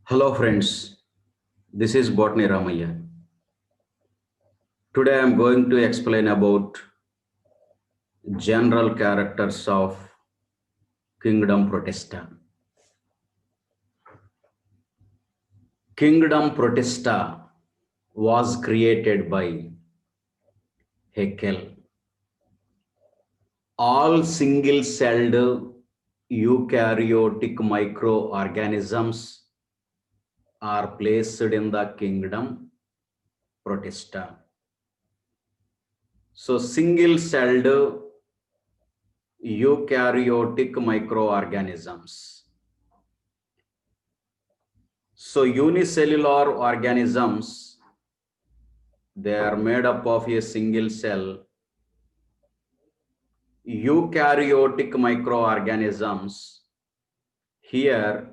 Hello friends, this is Botany Ramaya. Today I am going to explain about general characters of Kingdom Protesta. Kingdom Protesta was created by Haeckel. All single-celled eukaryotic microorganisms are placed in the Kingdom Protesta. So single-celled eukaryotic microorganisms. So unicellular organisms, they are made up of a single cell. Eukaryotic microorganisms, here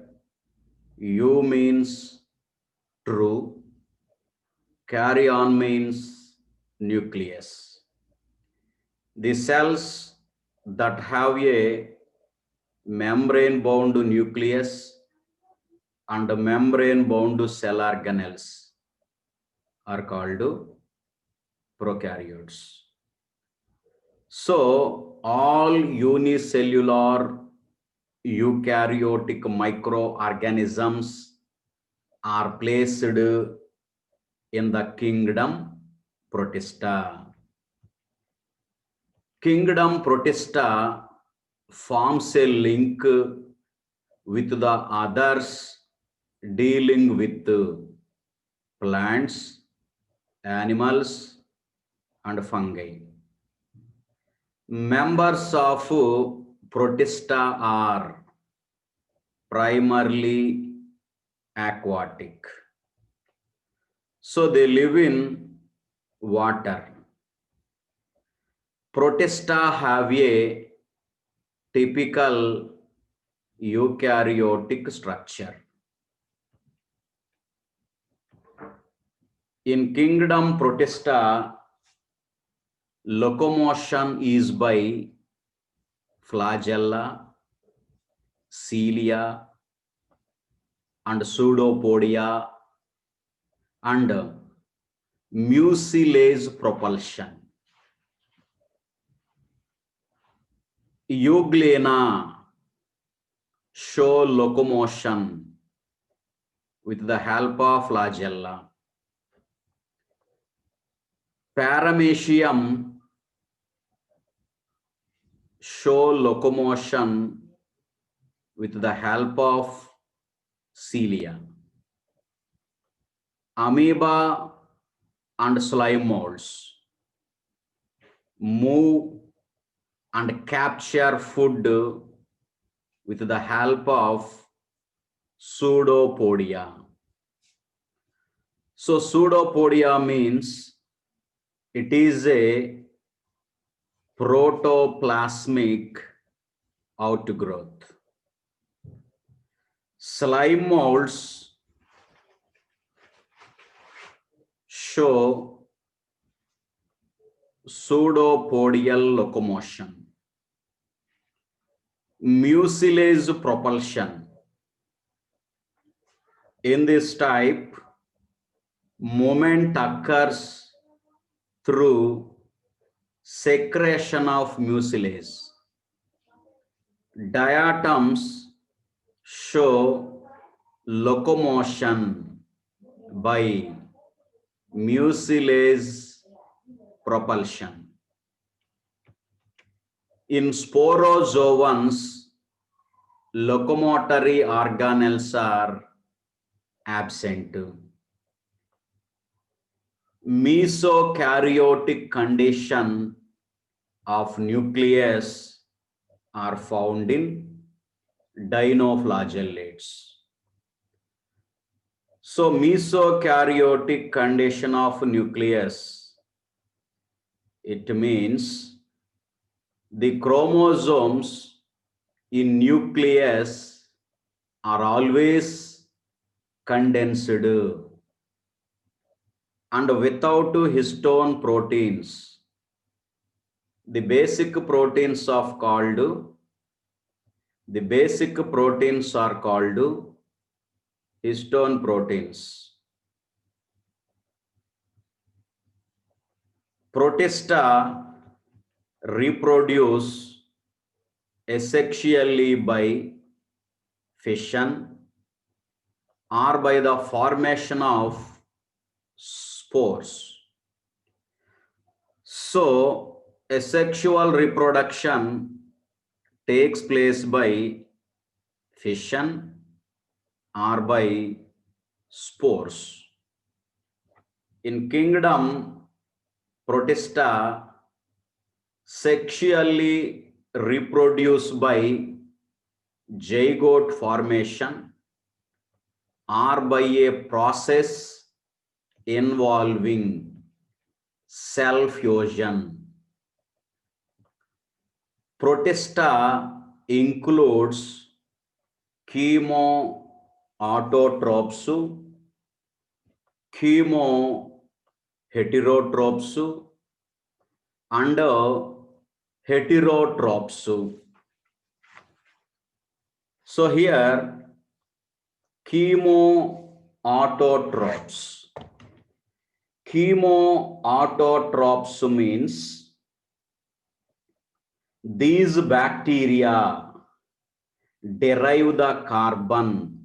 U means true, karyon means nucleus. The cells that have a membrane bound nucleus and membrane bound cell organelles are called prokaryotes. So all unicellular eukaryotic microorganisms are placed in the Kingdom Protista. Kingdom Protista forms a link with the others dealing with plants, animals, and fungi. Members of Protista are primarily aquatic. So they live in water. Protista have a typical eukaryotic structure. In Kingdom Protista, locomotion is by flagella, cilia, and pseudopodia, and mucilage propulsion. Euglena show locomotion with the help of flagella. Paramecium show locomotion with the help of cilia. Amoeba and slime molds move and capture food with the help of pseudopodia. So pseudopodia means it is a protoplasmic outgrowth. Slime molds show pseudopodial locomotion. Mucilage propulsion. In this type, movement occurs through secretion of mucilage. Diatoms show locomotion by mucilage propulsion. In sporozoans, locomotory organelles are absent. Mesokaryotic condition of nucleus are found in dinoflagellates. So mesokaryotic condition of nucleus, it means the chromosomes in nucleus are always condensed and without histone proteins. The basic proteins are called histone proteins. Protista reproduce asexually by fission or by the formation of spores. So asexual reproduction takes place by fission or by spores. In kingdom Protista sexually reproduce by zygote formation or by a process involving cell fusion. Protista includes chemoautotropes, chemoheterotrophs, and heterotrophs. So here chemoautotropes. Chemoautotropes means these bacteria derive the carbon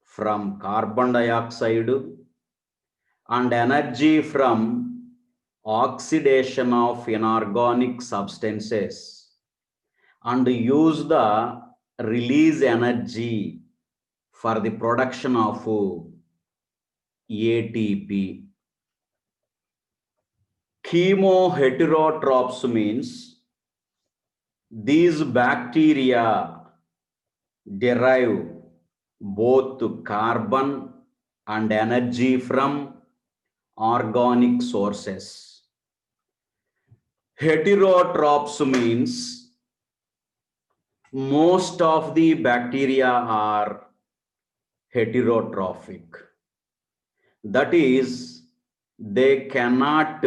from carbon dioxide and energy from oxidation of inorganic substances and use the release energy for the production of ATP. Chemoheterotrophs means these bacteria derive both carbon and energy from organic sources. Heterotrophs means most of the bacteria are heterotrophic. That is, they cannot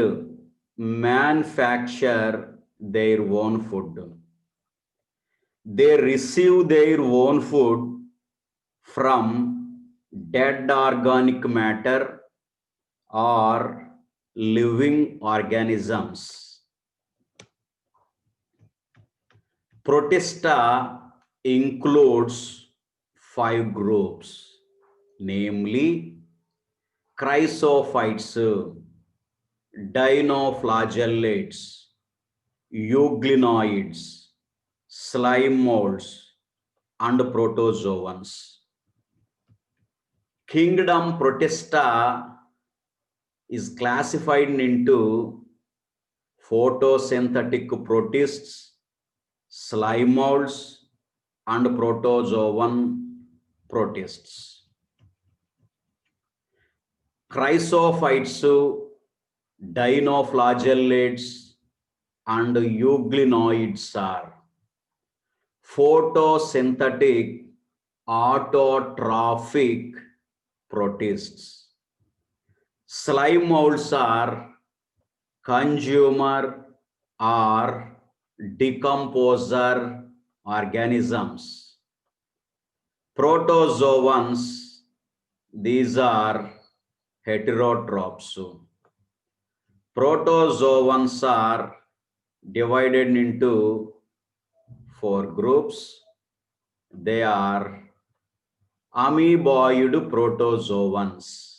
manufacture their own food. They receive their own food from dead organic matter or living organisms. Protista includes 5 groups, namely chrysophytes, dinoflagellates, euglenoids, slime molds, and protozoans. Kingdom Protista is classified into photosynthetic protists, slime molds, and protozoan protists. Chrysophytes, dinoflagellates, and euglenoids are photosynthetic autotrophic protists. Slime molds are consumer or decomposer organisms. Protozoans, these are heterotrophs. Protozoans are divided into 4 groups. They are amoeboid protozoans.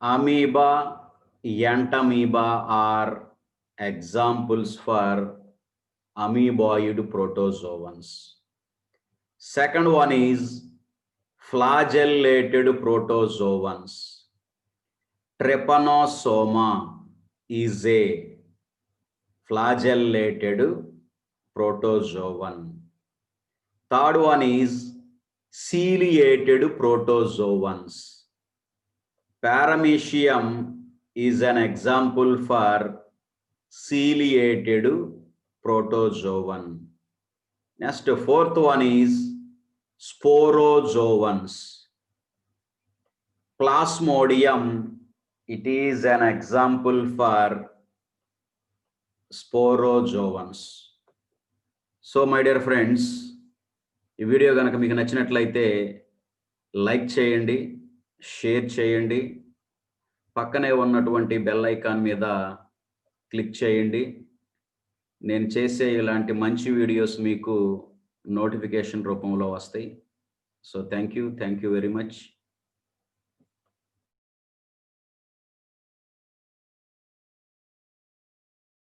Amoeba, entamoeba are examples for amoeboid protozoans. Second one is flagellated protozoans. Trypanosoma is a flagellated protozoan. Third one is ciliated protozoans. Paramecium is an example for ciliated protozoan. Next, fourth one is sporozoans. Plasmodium, it is an example for sporozoans. So my dear friends, ఈ video కనుక మీకు నచ్చినట్లయితే like చేయండి, share చేయండి, పక్కనే ఉన్నటువంటి bell icon మీద click చేయండి. నేను చేసే ఇలాంటి మంచి వీడియోస్ మీకు నోటిఫికేషన్ రూపంలో వస్తాయి. So thank you very much.